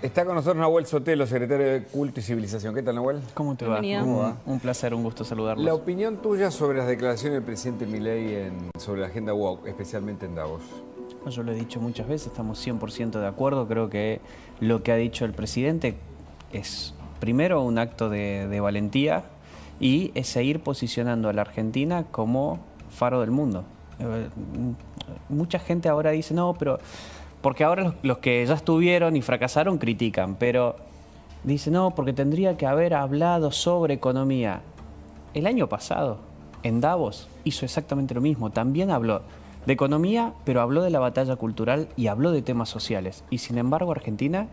Está con nosotros Nahuel Sotelo, secretario de Culto y Civilización. ¿Qué tal, Nahuel? ¿Cómo te va? Un placer, un gusto saludarlos. La opinión tuya sobre las declaraciones del presidente Milei sobre la agenda woke, especialmente en Davos. Yo lo he dicho muchas veces, estamos 100% de acuerdo. Creo que lo que ha dicho el presidente es, primero, un acto de valentía y es seguir posicionando a la Argentina como faro del mundo. Mucha gente ahora dice, no, pero... Porque ahora los que ya estuvieron y fracasaron critican, pero dice, no, porque tendría que haber hablado sobre economía. El año pasado, en Davos, hizo exactamente lo mismo. También habló de economía, pero habló de la batalla cultural y habló de temas sociales. Y sin embargo, Argentina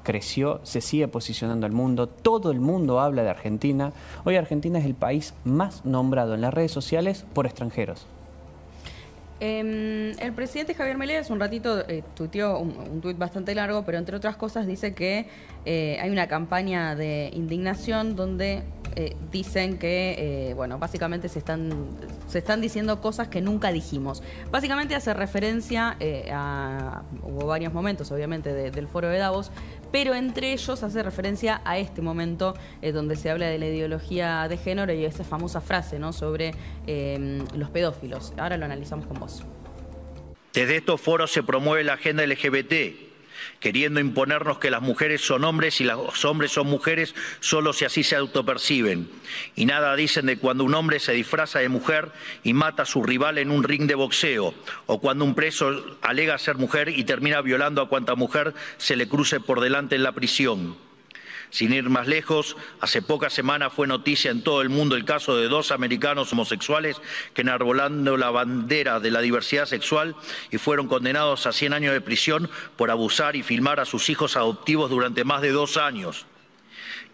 creció, se sigue posicionando al mundo. Todo el mundo habla de Argentina. Hoy Argentina es el país más nombrado en las redes sociales por extranjeros. El presidente Javier Milei hace un ratito tuiteó un tuit bastante largo, pero entre otras cosas dice que hay una campaña de indignación donde dicen que, bueno, básicamente se están diciendo cosas que nunca dijimos. Básicamente hace referencia hubo varios momentos, obviamente, del foro de Davos, pero entre ellos hace referencia a este momento donde se habla de la ideología de género y esa famosa frase, ¿no?, sobre los pedófilos. Ahora lo analizamos con vos. Desde estos foros se promueve la agenda LGBT, queriendo imponernos que las mujeres son hombres y los hombres son mujeres solo si así se autoperciben. Y nada dicen de cuando un hombre se disfraza de mujer y mata a su rival en un ring de boxeo, o cuando un preso alega ser mujer y termina violando a cuanta mujer se le cruce por delante en la prisión. Sin ir más lejos, hace pocas semanas fue noticia en todo el mundo el caso de 2 americanos homosexuales que enarbolando la bandera de la diversidad sexual y fueron condenados a 100 años de prisión por abusar y filmar a sus hijos adoptivos durante más de 2 años.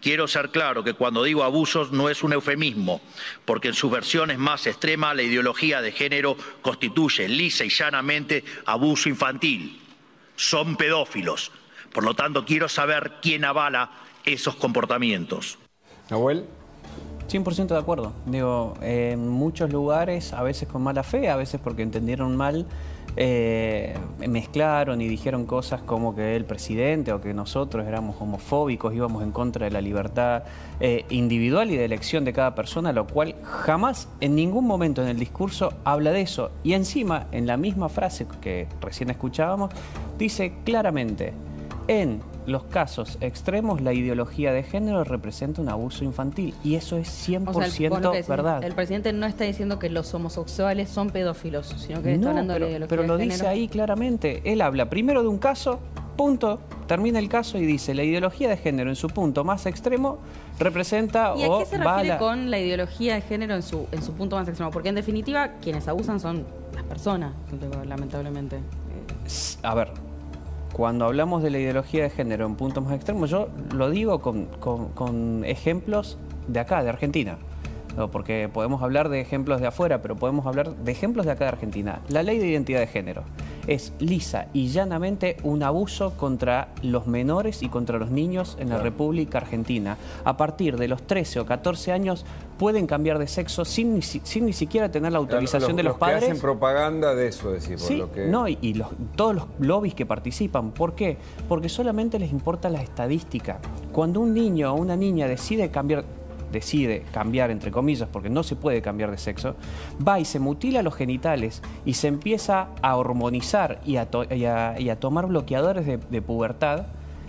Quiero ser claro que cuando digo abusos no es un eufemismo, porque en sus versiones más extremas la ideología de género constituye lisa y llanamente abuso infantil. Son pedófilos. Por lo tanto, quiero saber quién avala esos comportamientos. ¿Nahuel? 100% de acuerdo. Digo, en muchos lugares, a veces con mala fe, a veces porque entendieron mal, mezclaron y dijeron cosas como que el presidente o que nosotros éramos homofóbicos, íbamos en contra de la libertad individual y de elección de cada persona, lo cual jamás, en ningún momento en el discurso, habla de eso. Y encima, en la misma frase que recién escuchábamos, dice claramente, en los casos extremos, la ideología de género representa un abuso infantil. Y eso es 100% verdad. El presidente no está diciendo que los homosexuales son pedófilos, sino que está hablando de la ideología pero de lo género. Dice ahí claramente. Él habla primero de un caso, punto, termina el caso y dice la ideología de género en su punto más extremo representa ¿Y a qué se refiere con la ideología de género en su punto más extremo? Porque en definitiva quienes abusan son las personas, lamentablemente. A ver, cuando hablamos de la ideología de género en puntos más extremos, yo lo digo con ejemplos de acá, de Argentina. No, porque podemos hablar de ejemplos de afuera, pero podemos hablar de ejemplos de acá de Argentina. La ley de identidad de género es lisa y llanamente un abuso contra los menores y contra los niños en la República Argentina. A partir de los 13 o 14 años pueden cambiar de sexo sin ni siquiera tener la autorización de los padres. Que hacen propaganda de eso, decimos. Sí, no, y todos los lobbies que participan. ¿Por qué? Porque solamente les importa la estadística. Cuando un niño o una niña decide cambiar, entre comillas, porque no se puede cambiar de sexo, va y se mutila los genitales y se empieza a hormonizar y a tomar bloqueadores de pubertad.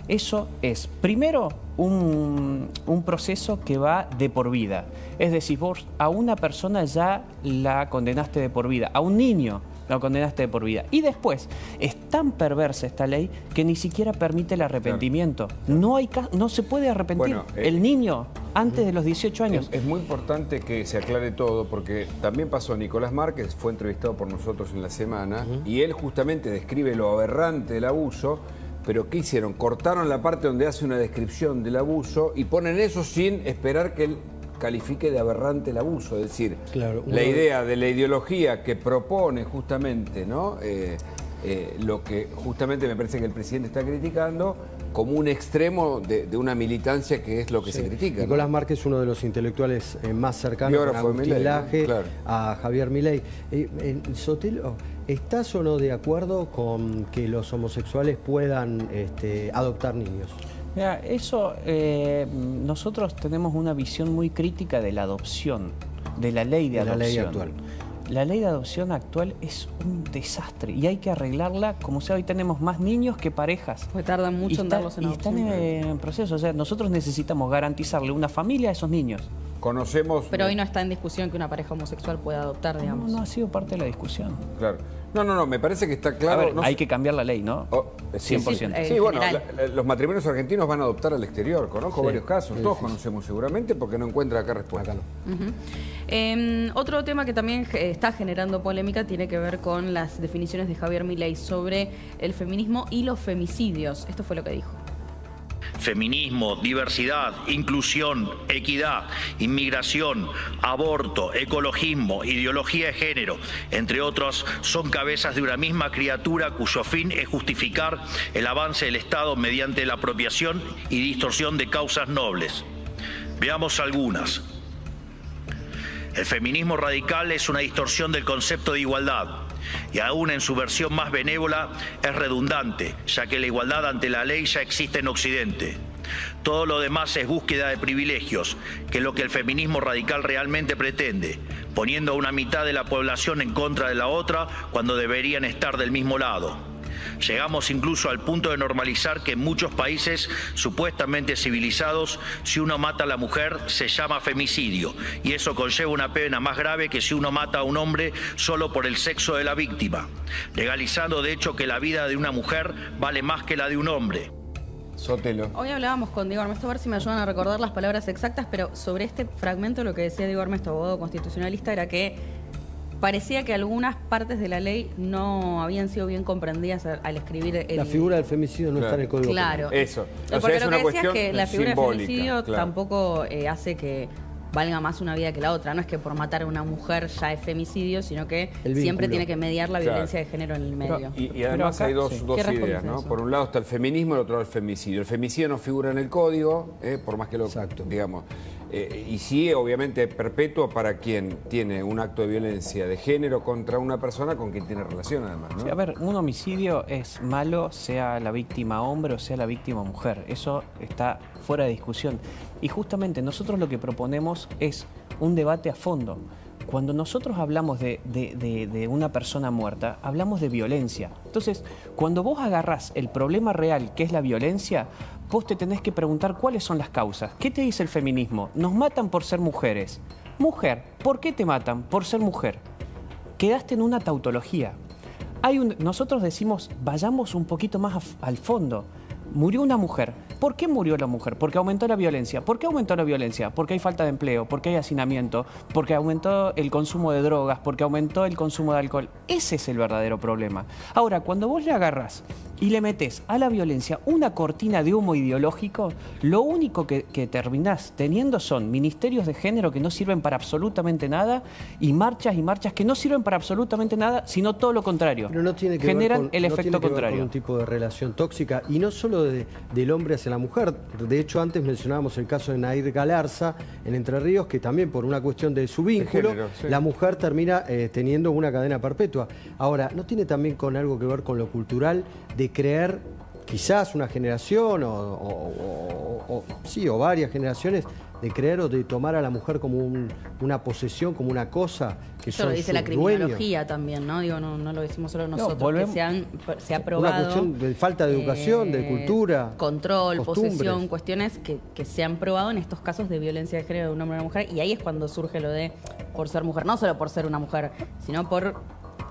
Eso es, primero, un proceso que va de por vida. Es decir, vos a una persona ya la condenaste de por vida, a un niño lo condenaste de por vida. Y después, es tan perversa esta ley que ni siquiera permite el arrepentimiento. No se puede arrepentir el niño antes de los 18 años. Es muy importante que se aclare todo, porque también pasó Nicolás Márquez, fue entrevistado por nosotros en la semana, y él justamente describe lo aberrante del abuso, pero ¿qué hicieron? Cortaron la parte donde hace una descripción del abuso y ponen eso sin esperar que él califique de aberrante el abuso. Es decir, la idea de la ideología que propone justamente, ¿no? Lo que justamente me parece que el presidente está criticando como un extremo de una militancia que es lo que se critica. Nicolás Márquez es uno de los intelectuales más cercanos con Agustín Laje, a Javier Milei. Sotelo, ¿Estás o no de acuerdo con que los homosexuales puedan adoptar niños? Mira, eso, nosotros tenemos una visión muy crítica de la adopción, de la ley de adopción. La ley actual. La ley de adopción actual es un desastre y hay que arreglarla. Como sea, hoy tenemos más niños que parejas. Porque tardan mucho en darlos en adopción. Y están en proceso. O sea, nosotros necesitamos garantizarle una familia a esos niños. Conocemos... Pero hoy no está en discusión que una pareja homosexual pueda adoptar, digamos. No ha sido parte de la discusión. Claro. No, me parece que está claro... A ver, hay que cambiar la ley, ¿no? 100%. Sí, bueno, los matrimonios argentinos van a adoptar al exterior. Conozco varios casos, todos conocemos seguramente porque no encuentra acá respuesta. Otro tema que también está generando polémica tiene que ver con las definiciones de Javier Milei sobre el feminismo y los femicidios. Esto fue lo que dijo. Feminismo, diversidad, inclusión, equidad, inmigración, aborto, ecologismo, ideología de género, entre otros, son cabezas de una misma criatura cuyo fin es justificar el avance del Estado mediante la apropiación y distorsión de causas nobles. Veamos algunas. El feminismo radical es una distorsión del concepto de igualdad y aún en su versión más benévola es redundante, ya que la igualdad ante la ley ya existe en Occidente. Todo lo demás es búsqueda de privilegios, que es lo que el feminismo radical realmente pretende, poniendo a una mitad de la población en contra de la otra cuando deberían estar del mismo lado. Llegamos incluso al punto de normalizar que en muchos países supuestamente civilizados, si uno mata a la mujer se llama femicidio y eso conlleva una pena más grave que si uno mata a un hombre solo por el sexo de la víctima, legalizando de hecho que la vida de una mujer vale más que la de un hombre. Sotelo. Hoy hablábamos con Diego Armesto, a ver si me ayudan a recordar las palabras exactas, pero sobre este fragmento lo que decía Diego Armesto, abogado constitucionalista, era que parecía que algunas partes de la ley no habían sido bien comprendidas al escribir la figura del femicidio no está en el Código Penal. Claro. Eso. Porque lo que decía es que la figura simbólica, del femicidio claro. tampoco hace que valga más una vida que la otra. No es que por matar a una mujer ya es femicidio, sino que siempre tiene que mediar la violencia de género en el medio. Y además acá, hay dos ideas, ¿no? Por un lado está el feminismo y el otro el femicidio. El femicidio no figura en el código, por más que lo digamos. Y sí, obviamente, perpetuo para quien tiene un acto de violencia de género contra una persona con quien tiene relación, además, ¿no? Sí, a ver, un homicidio es malo, sea la víctima hombre o sea la víctima mujer. Eso está fuera de discusión. Y justamente nosotros lo que proponemos es un debate a fondo. Cuando nosotros hablamos de una persona muerta, hablamos de violencia. Entonces, cuando vos agarrás el problema real, que es la violencia, vos te tenés que preguntar cuáles son las causas. ¿Qué te dice el feminismo? Nos matan por ser mujeres. Mujer, ¿por qué te matan? Por ser mujer. Quedaste en una tautología. Nosotros decimos, vayamos un poquito más al fondo. Murió una mujer. ¿Por qué murió la mujer? Porque aumentó la violencia. ¿Por qué aumentó la violencia? Porque hay falta de empleo, porque hay hacinamiento, porque aumentó el consumo de drogas, porque aumentó el consumo de alcohol. Ese es el verdadero problema. Ahora, cuando vos le agarrás y le metés a la violencia una cortina de humo ideológico, lo único que terminás teniendo son ministerios de género que no sirven para absolutamente nada y marchas que no sirven para absolutamente nada, sino todo lo contrario. Pero no tiene que generan ver con, el efecto contrario. Con un tipo de relación tóxica y no solo del hombre hacia la mujer. De hecho, antes mencionábamos el caso de Nair Galarza en Entre Ríos, que también por una cuestión de su vínculo, género, sí. La mujer termina teniendo una cadena perpetua. Ahora, ¿no tiene también con algo que ver con lo cultural de creer, quizás una generación o varias generaciones, de creer o de tomar a la mujer como una posesión, como una cosa que Eso son lo dice la sus dueños? criminología también, ¿no? Digo, no lo decimos solo nosotros, que se ha probado. Una cuestión de falta de educación, de cultura. Control, costumbres. posesión, cuestiones que se han probado en estos casos de violencia de género de un hombre a una mujer. Y ahí es cuando surge lo de por ser mujer, no solo por ser una mujer, sino por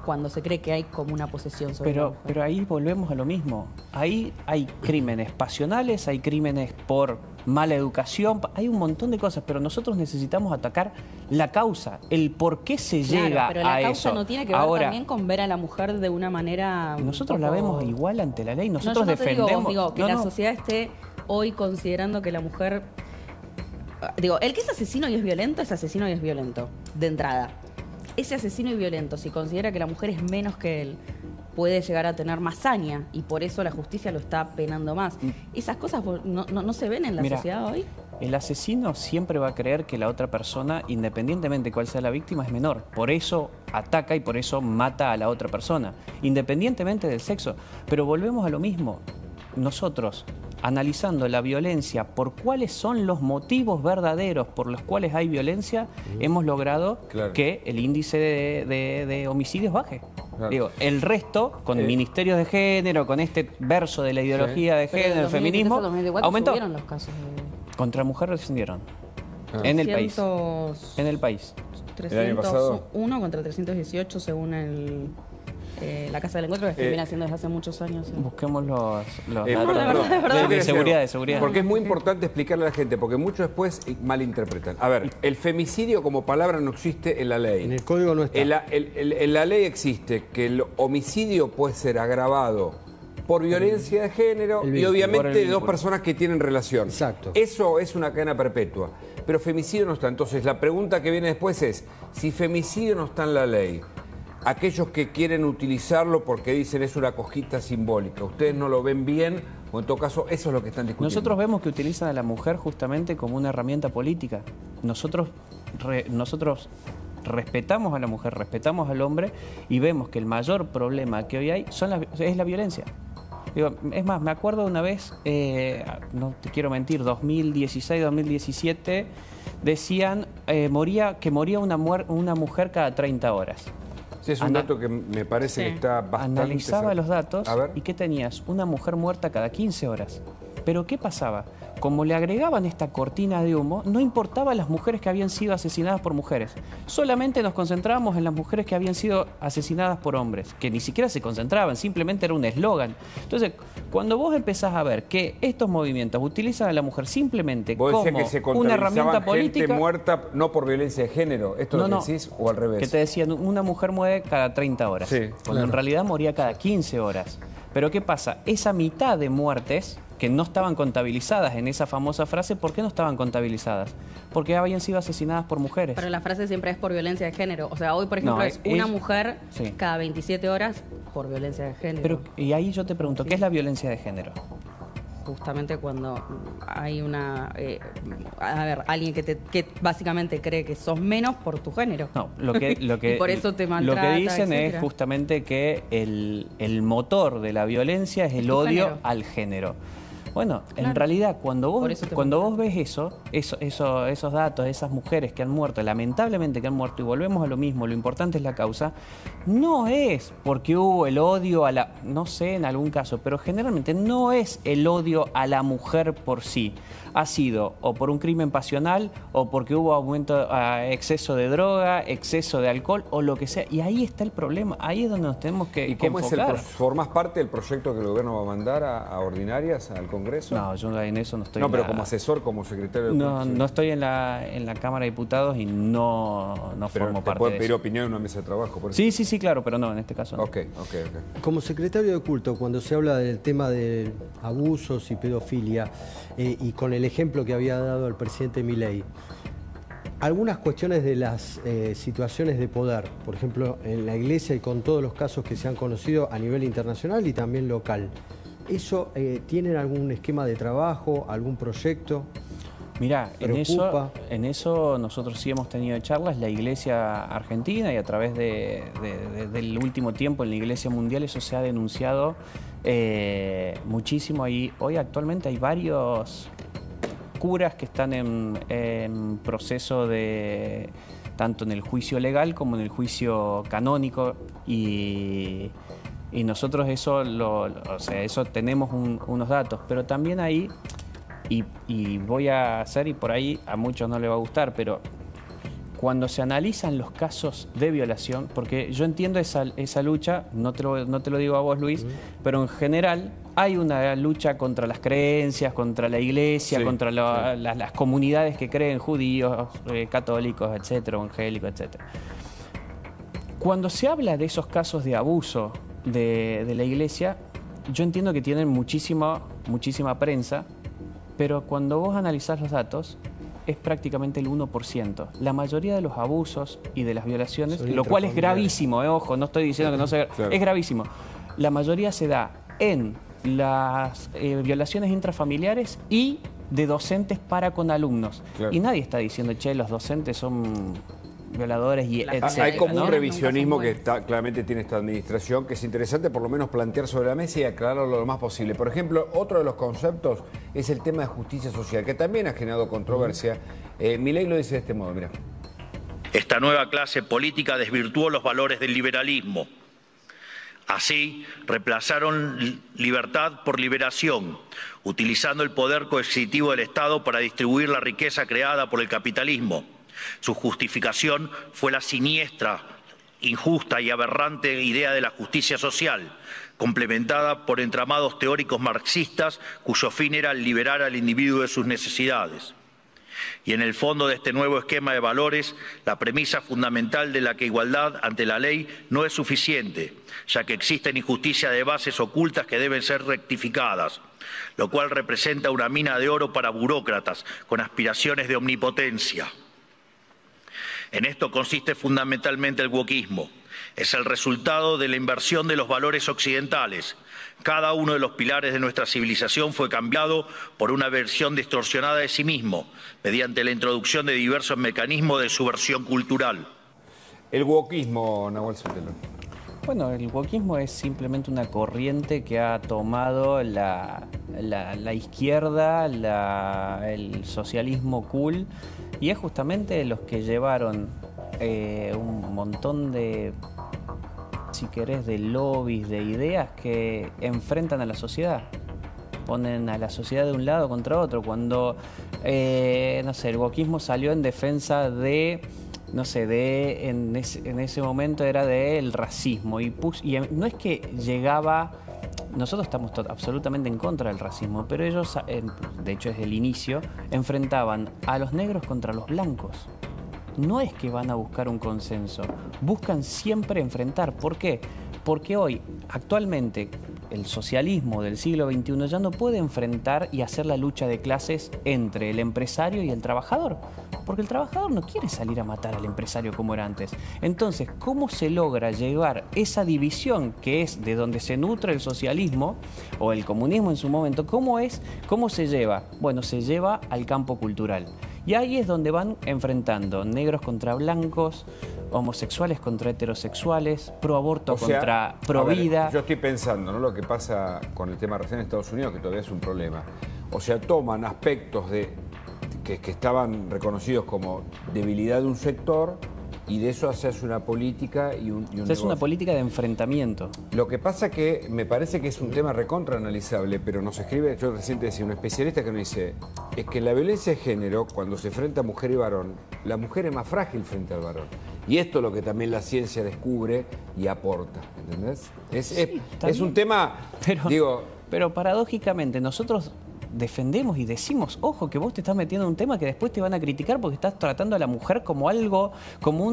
cuando se cree que hay como una posesión sobre la mujer. Pero ahí volvemos a lo mismo. Ahí hay crímenes pasionales, hay crímenes por mala educación, hay un montón de cosas, pero nosotros necesitamos atacar la causa, el por qué se llega a eso. Pero la causa no tiene que ver también con ver a la mujer de una manera... Nosotros la vemos igual ante la ley, nosotros no defendemos... digo que la sociedad esté hoy considerando que la mujer... Digo, el que es asesino y es violento, es asesino y es violento, de entrada. Ese asesino y violento, si considera que la mujer es menos que él, puede llegar a tener más saña y por eso la justicia lo está penando más. ¿Esas cosas no se ven en la sociedad hoy? El asesino siempre va a creer que la otra persona, independientemente de cuál sea la víctima, es menor. Por eso ataca y por eso mata a la otra persona, independientemente del sexo. Pero volvemos a lo mismo. Nosotros, analizando la violencia por cuáles son los motivos verdaderos por los cuales hay violencia, hemos logrado que el índice de homicidios baje. Claro. Digo, el resto, con ministerios de género, con este verso de la ideología de género, del feminismo, aumentó. Los casos de... Contra mujer descendieron. En el país. En el país. 301 contra 318 según la Casa del Encuentro, que viene haciendo desde hace muchos años. Busquemos los datos de seguridad. Porque es muy importante explicarle a la gente, porque muchos después malinterpretan. A ver, el femicidio como palabra no existe en la ley. En el código no está. En la ley existe que el homicidio puede ser agravado por violencia de género y obviamente de dos personas que tienen relación. Exacto. Eso es una cadena perpetua. Pero femicidio no está. Entonces la pregunta que viene después es, si femicidio no está en la ley, aquellos que quieren utilizarlo porque dicen es una cosquita simbólica, ¿ustedes no lo ven bien? O en todo caso, eso es lo que están discutiendo. Nosotros vemos que utilizan a la mujer justamente como una herramienta política. Nosotros respetamos a la mujer, respetamos al hombre y vemos que el mayor problema que hoy hay es la violencia. Digo, es más, me acuerdo una vez, no te quiero mentir, 2016, 2017, decían que moría una mujer cada 30 horas. Sí, es un dato que me parece que está bastante... Analizaba los datos y ¿qué tenías? Una mujer muerta cada 15 horas. Pero ¿qué pasaba? Como le agregaban esta cortina de humo, no importaba las mujeres que habían sido asesinadas por mujeres. Solamente nos concentrábamos en las mujeres que habían sido asesinadas por hombres, que ni siquiera se concentraban, simplemente era un eslogan. Entonces, cuando vos empezás a ver que estos movimientos utilizan a la mujer simplemente como una herramienta política... gente muerta no por violencia de género, ¿esto lo decís o al revés? Que te decían, una mujer muere cada 30 horas, cuando en realidad moría cada 15 horas. Pero ¿qué pasa? Esa mitad de muertes que no estaban contabilizadas en esa famosa frase, ¿por qué no estaban contabilizadas? Porque habían sido asesinadas por mujeres. Pero la frase siempre es por violencia de género. O sea, hoy, por ejemplo, es una mujer cada 27 horas por violencia de género. Pero, y ahí yo te pregunto, ¿qué es la violencia de género? Justamente cuando hay alguien que básicamente cree que sos menos por tu género. No, y por eso te maltrata, lo que dicen etcétera. Es justamente que el motor de la violencia es el odio al género. Bueno, en realidad, cuando vos ves esos datos, esas mujeres que han muerto, lamentablemente que han muerto, y volvemos a lo mismo, lo importante es la causa, no es porque hubo el odio a la... No sé, en algún caso, pero generalmente no es el odio a la mujer por sí. Ha sido o por un crimen pasional, o porque hubo exceso de droga, exceso de alcohol, o lo que sea. Y ahí está el problema, ahí es donde nos tenemos que enfocar. ¿Formás parte del proyecto que el gobierno va a mandar a ordinarias, al Congreso? No, yo en eso no estoy. No, pero como asesor, como secretario de... No estoy en la Cámara de Diputados y no formo parte de eso. ¿Puede pedir opinión en una mesa de trabajo? Por eso. Sí, claro, pero no, en este caso no. Ok. Como secretario de culto, cuando se habla del tema de abusos y pedofilia, y con el ejemplo que había dado el presidente Milei, algunas cuestiones de las situaciones de poder, por ejemplo, en la Iglesia y con todos los casos que se han conocido a nivel internacional y también local, ¿eso tienen algún esquema de trabajo, algún proyecto? Mirá, en eso nosotros sí hemos tenido charlas, la Iglesia Argentina, y a través del último tiempo en la Iglesia Mundial eso se ha denunciado muchísimo. Y hoy actualmente hay varios curas que están en proceso de tanto en el juicio legal como en el juicio canónico, y nosotros eso tenemos unos datos, pero también ahí, y voy a hacer, y por ahí a muchos no les va a gustar, pero cuando se analizan los casos de violación, porque yo entiendo esa lucha, no te lo digo a vos, Luis, pero en general hay una lucha contra las creencias, contra la Iglesia, contra las comunidades que creen, judíos, católicos, etcétera, evangélicos, etcétera. Cuando se habla de esos casos de abuso de la Iglesia, yo entiendo que tienen muchísima prensa, pero cuando vos analizás los datos, es prácticamente el 1%. La mayoría de los abusos y de las violaciones, lo cual es gravísimo, ojo, no estoy diciendo que no sea... Es gravísimo. la mayoría se da en las violaciones intrafamiliares y de docentes para con alumnos. Claro. Y nadie está diciendo, che, los docentes son violadores y etcétera. Hay como ¿no? un revisionismo Nunca que claramente tiene esta administración, que es interesante por lo menos plantear sobre la mesa y aclararlo lo más posible. Por ejemplo, otro de los conceptos es el tema de justicia social, que también ha generado controversia. Milei lo dice de este modo, mira. Esta nueva clase política desvirtuó los valores del liberalismo. Así, reemplazaron libertad por liberación, utilizando el poder coercitivo del Estado para distribuir la riqueza creada por el capitalismo. Su justificación fue la siniestra, injusta y aberrante idea de la justicia social, complementada por entramados teóricos marxistas cuyo fin era liberar al individuo de sus necesidades. Y en el fondo de este nuevo esquema de valores, la premisa fundamental de la que igualdad ante la ley no es suficiente, ya que existen injusticias de bases ocultas que deben ser rectificadas, lo cual representa una mina de oro para burócratas con aspiraciones de omnipotencia. En esto consiste fundamentalmente el wokismo. Es el resultado de la inversión de los valores occidentales. Cada uno de los pilares de nuestra civilización fue cambiado por una versión distorsionada de sí mismo, mediante la introducción de diversos mecanismos de subversión cultural. El wokismo, Nahuel Sotelo. Bueno, el wokismo es simplemente una corriente que ha tomado la izquierda, el socialismo cool, y es justamente los que llevaron un montón de, si querés, de lobbies, de ideas que enfrentan a la sociedad. Ponen a la sociedad de un lado contra otro. Cuando, no sé, el wokismo salió en defensa de... no sé, en ese momento era del racismo y no es que llegaba, nosotros estamos absolutamente en contra del racismo, pero ellos, de hecho desde el inicio, enfrentaban a los negros contra los blancos. No es que van a buscar un consenso, buscan siempre enfrentar. ¿Por qué? Porque hoy, actualmente, el socialismo del siglo XXI ya no puede enfrentar y hacer la lucha de clases entre el empresario y el trabajador. Porque el trabajador no quiere salir a matar al empresario como era antes. Entonces, ¿cómo se logra llevar esa división que es de donde se nutre el socialismo o el comunismo en su momento? ¿Cómo se lleva? Bueno, se lleva al campo cultural. Y ahí es donde van enfrentando negros contra blancos, homosexuales contra heterosexuales, pro aborto contra pro vida. Yo estoy pensando, ¿no?, lo que pasa con el tema recién en Estados Unidos, que todavía es un problema. O sea, toman aspectos que estaban reconocidos como debilidad de un sector y de eso se hace una política y un es una política de enfrentamiento. Lo que pasa que me parece que es un tema recontra analizable, pero nos escribe, yo recién te decía, un especialista que nos dice, es que en la violencia de género, cuando se enfrenta mujer y varón, la mujer es más frágil frente al varón. Y esto es lo que también la ciencia descubre y aporta, ¿entendés? Es un tema, pero paradójicamente nosotros defendemos y decimos, ojo, que vos te estás metiendo en un tema que después te van a criticar porque estás tratando a la mujer como algo, como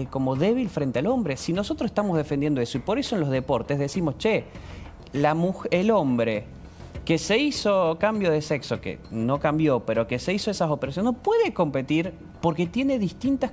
como débil frente al hombre. Si nosotros estamos defendiendo eso, y por eso en los deportes decimos, che, el hombre que se hizo cambio de sexo, que no cambió, pero que se hizo esas operaciones, no puede competir porque tiene distintas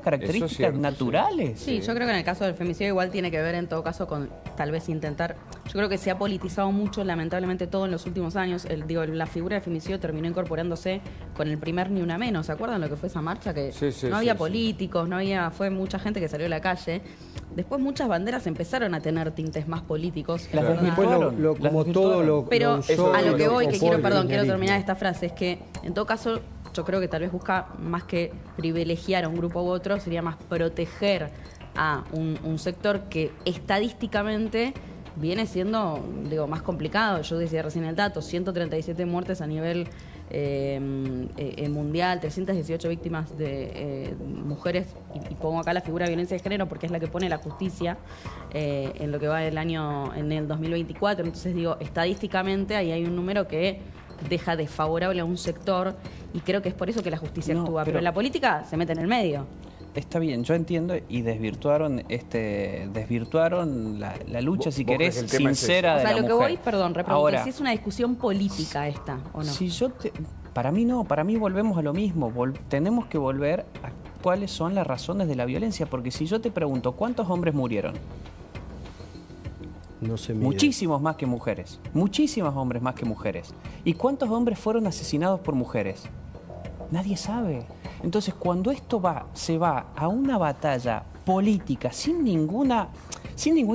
características cierto, naturales. Sí, yo creo que en el caso del femicidio igual tiene que ver en todo caso con tal vez intentar... Yo creo que se ha politizado mucho, lamentablemente, todo en los últimos años. La figura del femicidio terminó incorporándose con el primer Ni Una Menos. ¿Se acuerdan lo que fue esa marcha? Que no había políticos, fue mucha gente que salió a la calle. Después muchas banderas empezaron a tener tintes más políticos. Las desvirtuaron. Pero a lo que voy, que quiero terminar esta frase, es que en todo caso yo creo que tal vez busca más que privilegiar a un grupo u otro, sería más proteger a un sector que estadísticamente viene siendo, más complicado. Yo decía recién el dato, 137 muertes a nivel mundial, 318 víctimas de mujeres, y pongo acá la figura de violencia de género porque es la que pone la justicia en lo que va en el 2024. Entonces estadísticamente ahí hay un número que deja desfavorable a un sector y creo que es por eso que la justicia actúa, pero la política se mete en el medio. Está bien, yo entiendo, y desvirtuaron la lucha, si querés, sincera de la mujer. O sea, lo que voy, perdón, repregunto, si es una discusión política esta, ¿o no? Para mí no, para mí volvemos a lo mismo, tenemos que volver a cuáles son las razones de la violencia, porque si yo te pregunto, ¿cuántos hombres murieron? No se mide. Muchísimos más que mujeres. Muchísimos hombres más que mujeres. ¿Y cuántos hombres fueron asesinados por mujeres? Nadie sabe. Entonces, cuando esto se va a una batalla política sin ninguna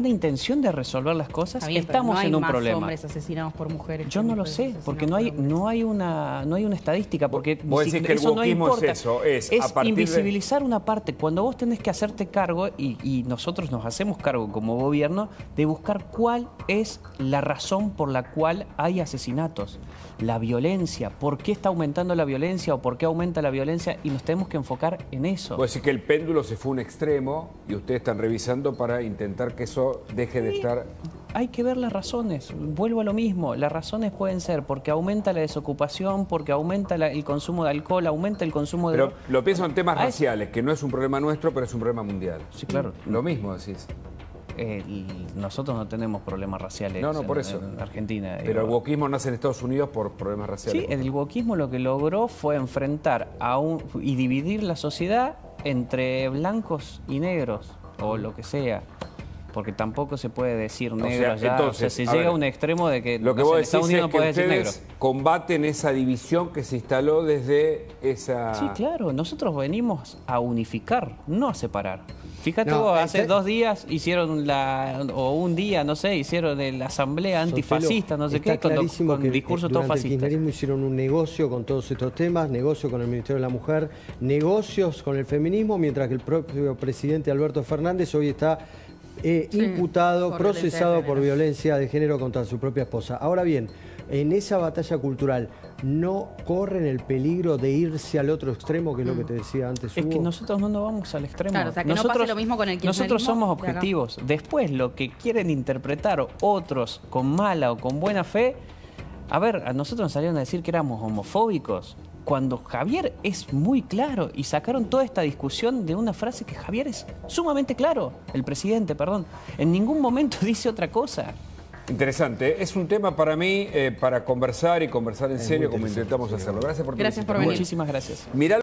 intención de resolver las cosas, Está bien, estamos pero no hay en un más problema. hombres asesinados por mujeres. Yo no lo sé, porque no hay una estadística, porque Vos decís que el eso no wokismo importa. es eso, es a partir de- invisibilizar una parte. Cuando vos tenés que hacerte cargo, y nosotros nos hacemos cargo como gobierno, de buscar cuál es la razón por la cual hay asesinatos. La violencia, por qué está aumentando la violencia o por qué aumenta la violencia, y nos tenemos que enfocar en eso. Vos decís que el péndulo se fue a un extremo y ustedes están revisando para intentar que eso deje de estar... Hay que ver las razones, vuelvo a lo mismo, las razones pueden ser porque aumenta la desocupación, porque aumenta el consumo de alcohol, aumenta el consumo de... Pero lo pienso en temas Ah, raciales, que no es un problema nuestro, pero es un problema mundial. Sí, claro. Lo mismo decís. Nosotros no tenemos problemas raciales No, por eso. en Argentina. Pero el wokismo nace en Estados Unidos por problemas raciales. Sí, el wokismo lo que logró fue enfrentar y dividir la sociedad entre blancos y negros, o lo que sea. Porque tampoco se puede decir negro allá. entonces, se a llega ver, a un extremo de que Lo que no sé, vos en decís Estados Unidos es no que puedes decir negro. ustedes combaten esa división que se instaló desde esa... Sí, claro, nosotros venimos a unificar, no a separar. Fíjate No, vos, hace 2 días hicieron o un día, no sé, hicieron la asamblea antifascista, no sé Está qué, con clarísimo que discursos todos durante el fascistas. kirchnerismo hicieron un negocio con todos estos temas, negocio con el Ministerio de la Mujer, negocios con el feminismo, mientras que el propio presidente Alberto Fernández hoy está imputado, por violencia de procesado por género. violencia de género contra su propia esposa. Ahora bien, en esa batalla cultural, ¿no corren el peligro de irse al otro extremo, que es lo que te decía antes, Es Hugo? que nosotros no nos vamos al extremo. Claro, o sea, que no pase lo mismo con el kirchnerismo Nosotros somos de acá. objetivos. Después, lo que quieren interpretar otros con mala o con buena fe, a ver, a nosotros nos salieron a decir que éramos homofóbicos, cuando Javier es muy claro, y sacaron toda esta discusión de una frase que Javier es sumamente claro, el presidente, perdón, en ningún momento dice otra cosa. Interesante. Es un tema para mí para conversar y conversar en serio como interesante, intentamos hacerlo. Gracias por tu Gracias por visita. venir. Muchísimas gracias. Mirá